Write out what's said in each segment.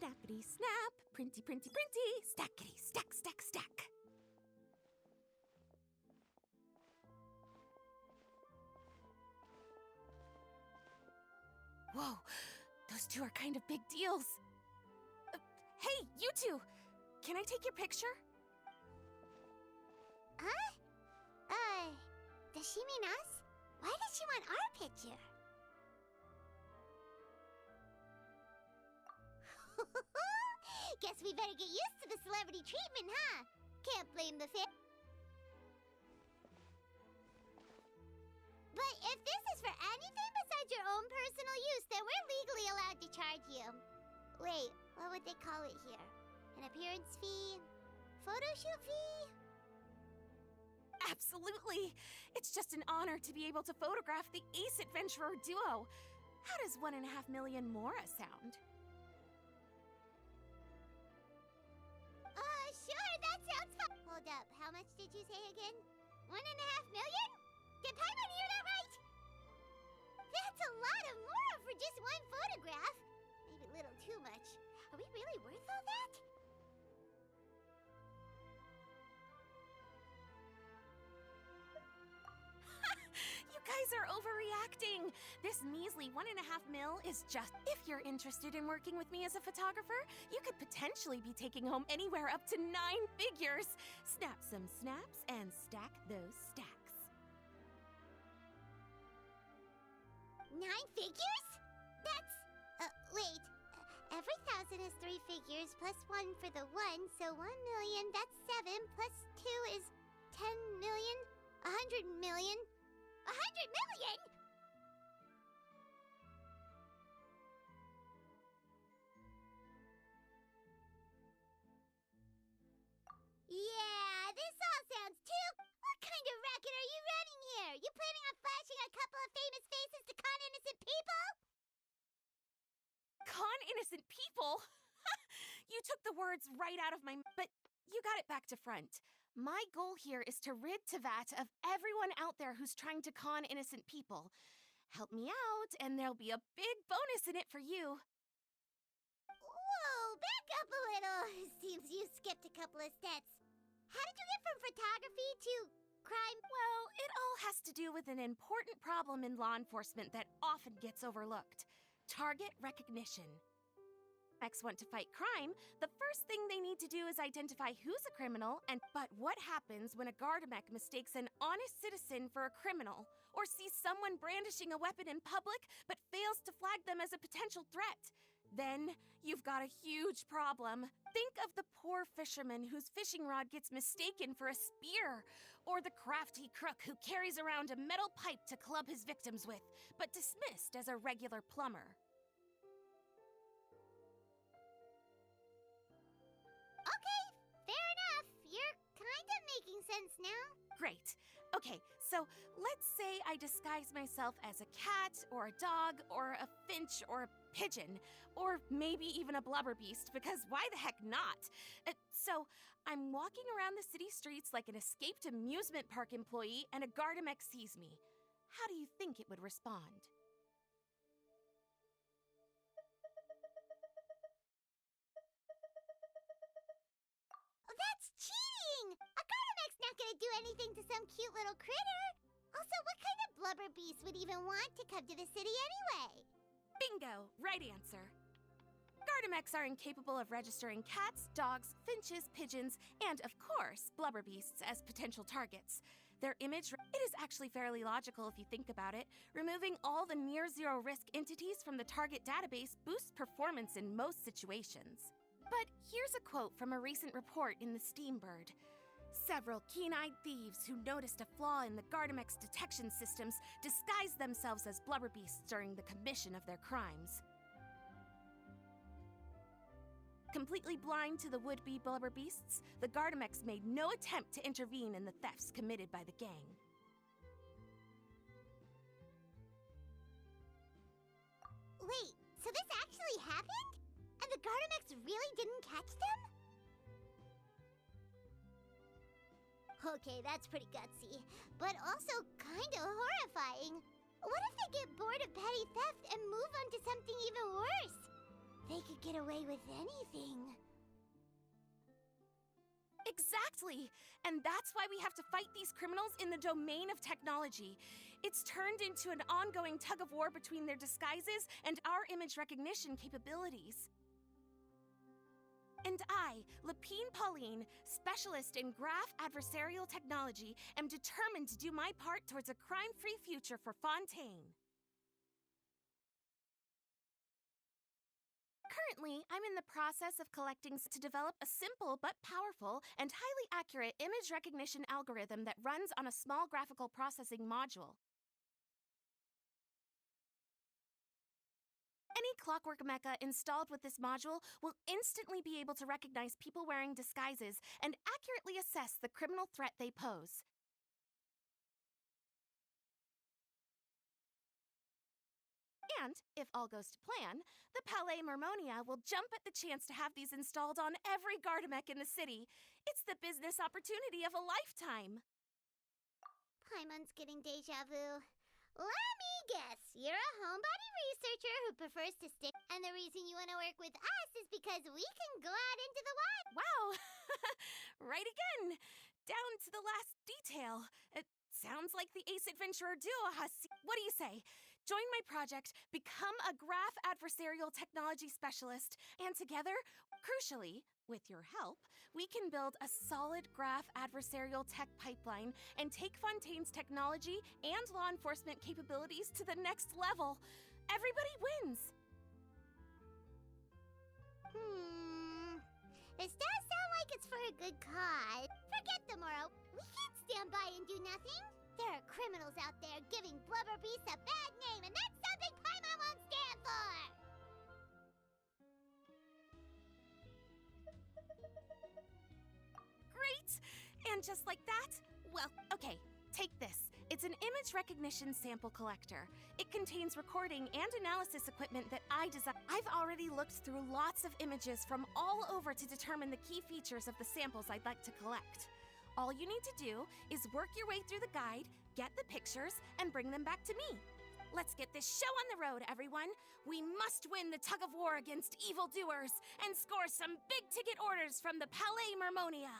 Snappity snap, printy printy printy, stackity stack stack stack. Whoa, those two are kind of big deals. Hey, you two! Can I take your picture? Huh? Does she mean us? Why does she want our picture? Guess we better get used to the celebrity treatment, huh? Can't blame the fan. But if this is for anything besides your own personal use, then we're legally allowed to charge you. Wait, what would they call it here? An appearance fee? Photo shoot fee? Absolutely! It's just an honor to be able to photograph the Ace Adventurer duo. How does 1.5 million more sound? Sure, that sounds fun. Hold up, how much did you say again? 1.5 million? Did Paimon hear that right? That's a lot of more for just one photograph. Maybe a little too much. Are we really worth all that? You guys are overreacting. This measly 1.5 mil is just... If you're interested in working with me as a photographer, you could potentially be taking home anywhere up to 9 figures. Snap some snaps and stack those stacks. 9 figures? That's... wait. Every 1,000 is 3 figures plus 1 for the 1, so 1 million, that's 7, plus 2 is 10 million, 100 million. 100 million?! Yeah, this all sounds too... What kind of racket are you running here? You planning on flashing a couple of famous faces to con innocent people? Con innocent people? You took the words right out of my... But you got it back to front. My goal here is to rid Teyvat of everyone out there who's trying to con innocent people. Help me out, and there'll be a big bonus in it for you. Whoa, back up a little. Seems you skipped a couple of steps. How did you get from photography to crime? Well, it all has to do with an important problem in law enforcement that often gets overlooked. Target recognition. Want to fight crime, the first thing they need to do is identify who's a criminal but what happens when a Gardamek mistakes an honest citizen for a criminal, or sees someone brandishing a weapon in public but fails to flag them as a potential threat? Then you've got a huge problem. Think of the poor fisherman whose fishing rod gets mistaken for a spear, or the crafty crook who carries around a metal pipe to club his victims with, but dismissed as a regular plumber. Okay, fair enough. You're kind of making sense now. Great. Okay, so let's say I disguise myself as a cat, or a dog, or a finch, or a pigeon, or maybe even a blubber beast, because why the heck not? So I'm walking around the city streets like an escaped amusement park employee, and a Gardamek sees me. How do you think it would respond? That's cheating! A Gardamek's not gonna do anything to some cute little critter. Also, what kind of blubber beast would even want to come to the city anyway? Bingo! Right answer. Gardameks are incapable of registering cats, dogs, finches, pigeons, and, of course, blubber beasts as potential targets. Their image... It is actually fairly logical if you think about it. Removing all the near-zero risk entities from the target database boosts performance in most situations. But here's a quote from a recent report in the Steambird. Several keen-eyed thieves who noticed a flaw in the Gardamek's detection systems disguised themselves as blubber beasts during the commission of their crimes. Completely blind to the would-be blubber beasts, the Gardameks made no attempt to intervene in the thefts committed by the gang. Wait, so this actually happened? And the Gardameks really didn't catch them? Okay, that's pretty gutsy, but also kinda horrifying. What if they get bored of petty theft and move on to something even worse? They could get away with anything. Exactly! And that's why we have to fight these criminals in the domain of technology. It's turned into an ongoing tug-of-war between their disguises and our image recognition capabilities. And I, Lapine Pauline, specialist in graph adversarial technology, am determined to do my part towards a crime-free future for Fontaine. Currently, I'm in the process of collecting to develop a simple but powerful and highly accurate image recognition algorithm that runs on a small graphical processing module. Any clockwork mecha installed with this module will instantly be able to recognize people wearing disguises and accurately assess the criminal threat they pose. And, if all goes to plan, the Palais Mermonia will jump at the chance to have these installed on every Gardamek in the city. It's the business opportunity of a lifetime. Paimon's getting deja vu. Let me guess, you're a homebody researcher who prefers to stick, and the reason you want to work with us is because we can go out into the wild. Wow! Right again! Down to the last detail. It sounds like the Ace Adventurer duo has... What do you say? Join my project, become a graph adversarial technology specialist, and together, crucially, with your help, we can build a solid graph adversarial tech pipeline and take Fontaine's technology and law enforcement capabilities to the next level. Everybody wins! This does sound like it's for a good cause. Forget tomorrow. We can't stand by and do nothing. There are criminals out there giving Blubber Beast a bad name, and that's something Paimon won't stand for! Great! And just like that, well, okay, take this. It's an image recognition sample collector. It contains recording and analysis equipment that I designed. I've already looked through lots of images from all over to determine the key features of the samples I'd like to collect. All you need to do is work your way through the guide, get the pictures, and bring them back to me. Let's get this show on the road, everyone. We must win the tug-of-war against evildoers and score some big-ticket orders from the Palais Mermonia.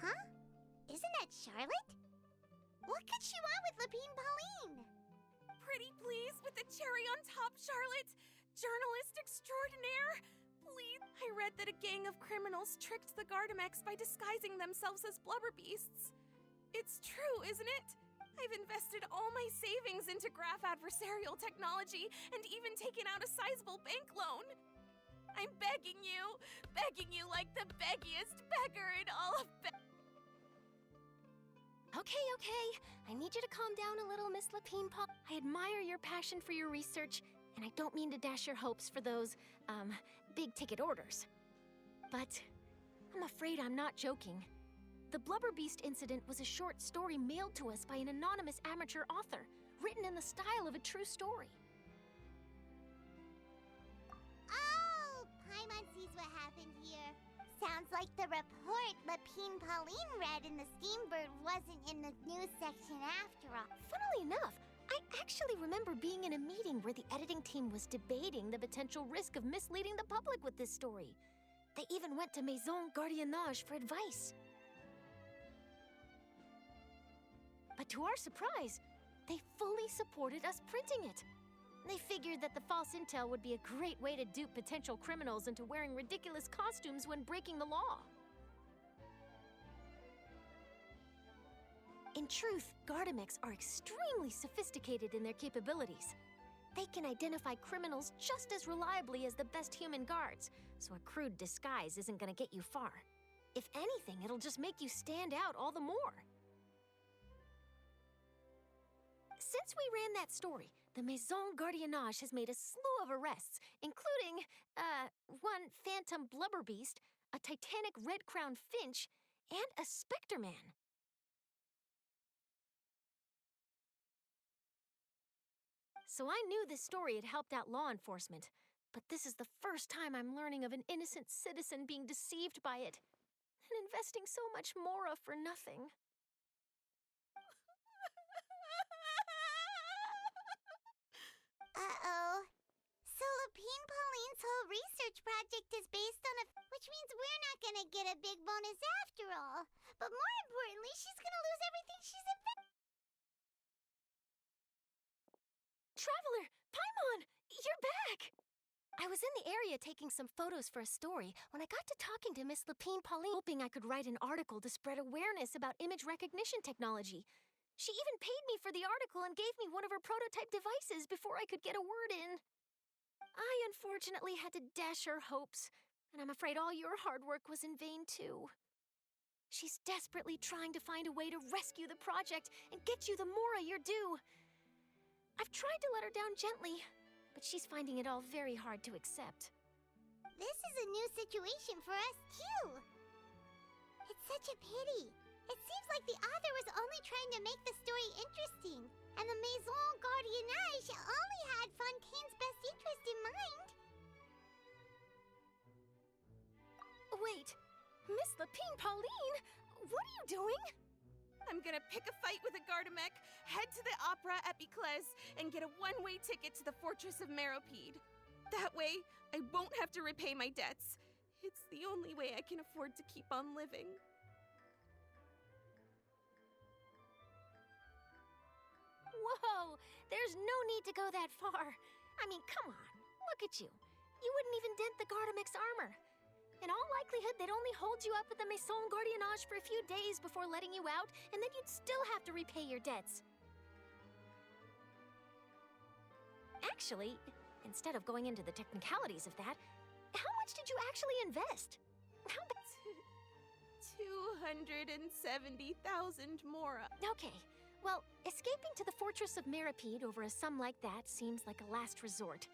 Huh? Isn't that Charlotte? What could she want with Lapine Pauline? Pretty please with the cherry on top, Charlotte. Journalist extraordinaire. Please. I read that a gang of criminals tricked the Gardamex by disguising themselves as blubber beasts. It's true, isn't it? I've invested all my savings into graph adversarial technology and even taken out a sizable bank loan. I'm begging you like the beggiest beggar in all of Okay. I need you to calm down a little, Miss Lapine Paul. I admire your passion for your research, and I don't mean to dash your hopes for those, big-ticket orders. But I'm afraid I'm not joking. The Blubber Beast incident was a short story mailed to us by an anonymous amateur author, written in the style of a true story. Oh, Paimon sees what happened here. Sounds like the report Lapine Pauline read in the Steambird wasn't in the news section after all. Funnily enough, I actually remember being in a meeting where the editing team was debating the potential risk of misleading the public with this story. They even went to Maison Gardiennage for advice. But to our surprise, they fully supported us printing it. They figured that the false intel would be a great way to dupe potential criminals into wearing ridiculous costumes when breaking the law. In truth, Gardamex are extremely sophisticated in their capabilities. They can identify criminals just as reliably as the best human guards, so a crude disguise isn't gonna get you far. If anything, it'll just make you stand out all the more. Since we ran that story, the Maison Gardiennage has made a slew of arrests, including, one phantom blubber beast, a titanic red-crowned finch, and a spectre man. so I knew this story had helped out law enforcement. But this is the first time I'm learning of an innocent citizen being deceived by it, and investing so much Mora for nothing. Uh-oh. So Lapine Pauline's whole research project is based on which means we're not gonna get a big bonus after all. But more importantly, she's gonna lose everything she's invested. Traveler! Paimon! You're back! I was in the area taking some photos for a story when I got to talking to Miss Lapine Pauline, hoping I could write an article to spread awareness about image recognition technology. She even paid me for the article and gave me one of her prototype devices before I could get a word in. I unfortunately had to dash her hopes, and I'm afraid all your hard work was in vain too. She's desperately trying to find a way to rescue the project and get you the Mora you're due. I've tried to let her down gently, but she's finding it all very hard to accept. This is a new situation for us too. It's such a pity. It seems like the author was only trying to make the story interesting, and the Maison Gardiennage only had Fontaine's best interest in mind. Wait, Miss Lapine Pauline, what are you doing? I'm gonna pick a fight with a Gardamek, head to the Opera at Biclez, and get a one-way ticket to the Fortress of Meropide. That way, I won't have to repay my debts. It's the only way I can afford to keep on living. Whoa, there's no need to go that far. I mean, come on, look at you. You wouldn't even dent the Gardamek's armor. In all likelihood, they'd only hold you up at the Maison Gardiennage for a few days before letting you out, and then you'd still have to repay your debts. Actually, instead of going into the technicalities of that, how much did you actually invest? How 270,000 Mora. Okay, well, escaping to the Fortress of Meropide over a sum like that seems like a last resort.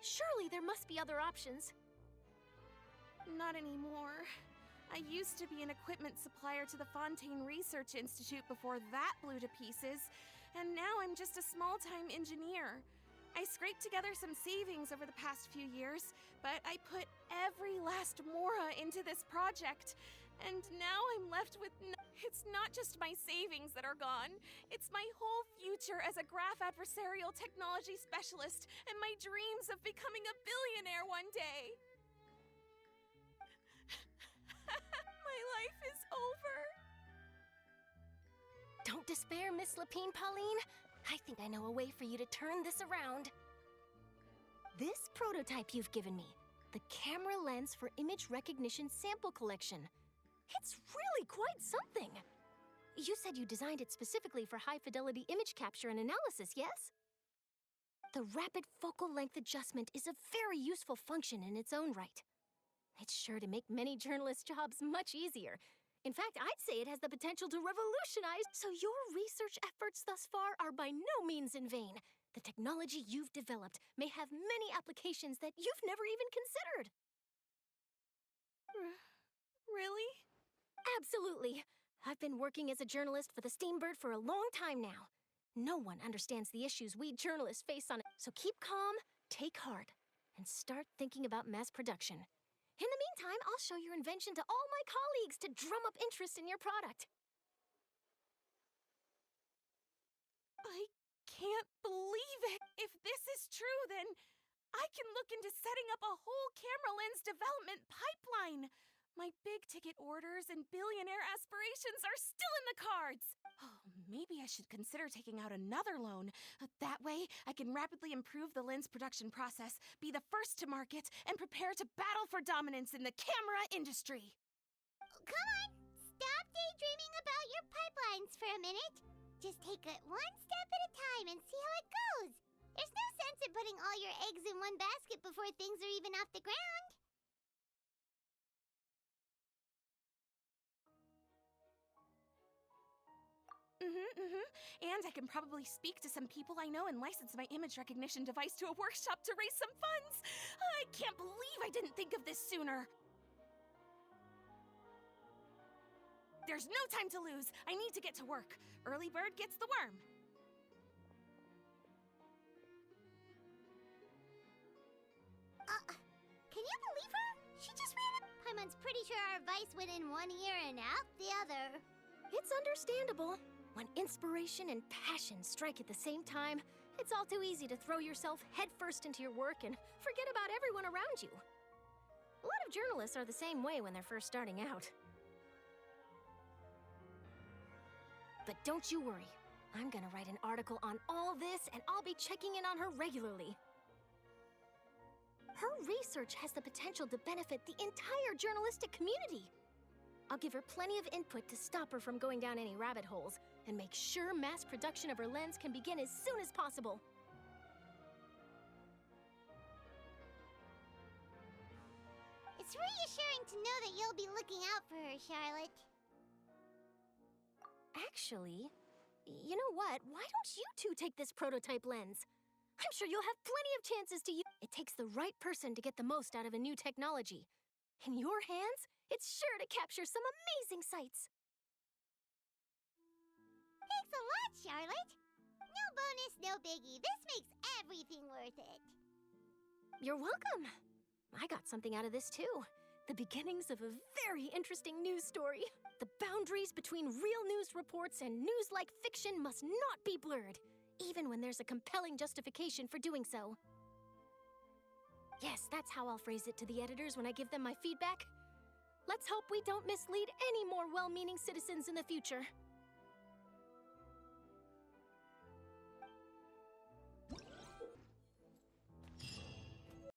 Surely there must be other options. Not anymore. I used to be an equipment supplier to the Fontaine Research Institute before that blew to pieces, and now I'm just a small-time engineer. I scraped together some savings over the past few years, but I put every last Mora into this project, and now I'm left with It's not just my savings that are gone. It's my whole future as a graph adversarial technology specialist and my dreams of becoming a billionaire one day. My life is over. Don't despair, Miss Lapine Pauline. I think I know a way for you to turn this around. This prototype you've given me, the camera lens for image recognition sample collection. It's really quite something. You said you designed it specifically for high-fidelity image capture and analysis, yes? The rapid focal length adjustment is a very useful function in its own right. It's sure to make many journalists' jobs much easier. In fact, I'd say it has the potential to revolutionize. So your research efforts thus far are by no means in vain. The technology you've developed may have many applications that you've never even considered. Really? Absolutely. I've been working as a journalist for the Steambird for a long time now. No one understands the issues we journalists face on it. So keep calm, take heart, and start thinking about mass production. In the meantime, I'll show your invention to all my colleagues to drum up interest in your product. I can't believe it! If this is true, then I can look into setting up a whole camera lens development pipeline! My big-ticket orders and billionaire aspirations are still in the cards! Oh, maybe I should consider taking out another loan. That way, I can rapidly improve the lens production process, be the first to market, and prepare to battle for dominance in the camera industry. Come on, stop daydreaming about your pipelines for a minute. Just take it one step at a time and see how it goes. There's no sense in putting all your eggs in one basket before things are even off the ground. And I can probably speak to some people I know and license my image recognition device to a workshop to raise some funds. I can't believe I didn't think of this sooner. There's no time to lose. I need to get to work. Early bird gets the worm. everyone's pretty sure our advice went in one ear and out the other. It's understandable. When inspiration and passion strike at the same time, it's all too easy to throw yourself headfirst into your work and forget about everyone around you. A lot of journalists are the same way when they're first starting out. But don't you worry. I'm gonna write an article on all this, and I'll be checking in on her regularly. Her research has the potential to benefit the entire journalistic community. I'll give her plenty of input to stop her from going down any rabbit holes, and make sure mass production of her lens can begin as soon as possible. It's reassuring to know that you'll be looking out for her, Charlotte. Actually, you know what? Why don't you two take this prototype lens? I'm sure you'll have plenty of chances to use it. It takes the right person to get the most out of a new technology. In your hands, it's sure to capture some amazing sights. Thanks a lot, Charlotte. No bonus, no biggie. This makes everything worth it. You're welcome. I got something out of this too. The beginnings of a very interesting news story. The boundaries between real news reports and news-like fiction must not be blurred, even when there's a compelling justification for doing so. Yes, that's how I'll phrase it to the editors when I give them my feedback. Let's hope we don't mislead any more well-meaning citizens in the future.